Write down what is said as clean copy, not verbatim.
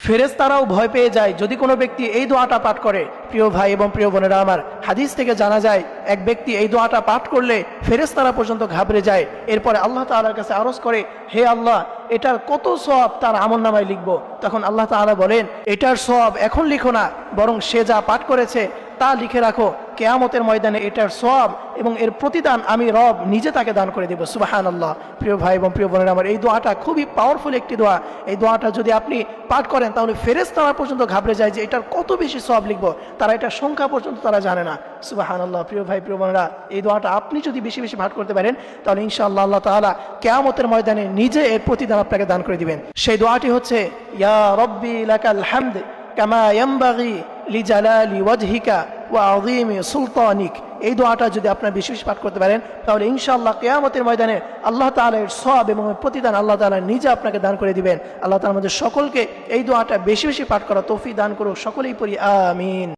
ফেরেশতারাও ভয় পেয়ে যায় যদি কোনো ব্যক্তি এই দোয়াটা পাঠ করে। প্রিয় ভাই এবং প্রিয় বোনেরা আমার, হাদিস থেকে জানা যায় এক ব্যক্তি এই দোয়াটা পাঠ করলে ফেরেশতারা পর্যন্ত ঘাবড়ে যায়। এরপরে আল্লাহ তাআলার কাছে আরজ করে, হে আল্লাহ, এটার কত সওয়াব তার আমলনামায় লিখব। তখন আল্লাহ তাআলা বলেন, এটার সওয়াব এখন লিখো না, বরং সে যা পাঠ করেছে তা লিখে রাখো। কিয়ামতের ময়দানে এটার সওয়াব এবং এর প্রতিদান আমি রব নিজে তাকে দান করে দেব। সুবহানাল্লাহ। প্রিয় ভাই এবং প্রিয় বোনেরা আমার, এই দোয়াটা খুবই পাওয়ারফুল একটি দোয়া। এই দোয়াটা যদি আপনি পাঠ করেন তাহলে ফেরেশতারা পর্যন্ত ঘাবড়ে যায় যে এটার কত বেশি সওয়াব লিখব, তারা এটার সংখ্যা পর্যন্ত তারা জানে না। সুবহানাল্লাহ। প্রিয় ভাই প্রিয় বোনেরা, এই দোয়াটা আপনি যদি বেশি বেশি পাঠ করতে পারেন তাহলে ইনশাআল্লাহ আল্লাহ তাআলা কিয়ামতের ময়দানে নিজে এর প্রতিদান আপনাকে দান করে দিবেন। সেই দোয়াটি হচ্ছে, ইয়া রব্বি লাকাল হামদ কামা ইয়ানবাগি লিজালালি ওয়াজহিকা ওয়া আযীমি সুলতানিক। এই দোয়াটা যদি আপনারা বেশি বেশি পাঠ করতে পারেন তাহলে ইনশাআল্লাহ কিয়ামতের ময়দানে আল্লাহ তাআলা এর সওয়াব এবং প্রতিদান আল্লাহ তাআলা নিজে আপনাকে দান করে দিবেন। আল্লাহ তাআলা আমাদের সকলকে এই দোয়াটা বেশি বেশি পাঠ করা তৌফিক দান করুক। সকলেই পড়ি আমিন।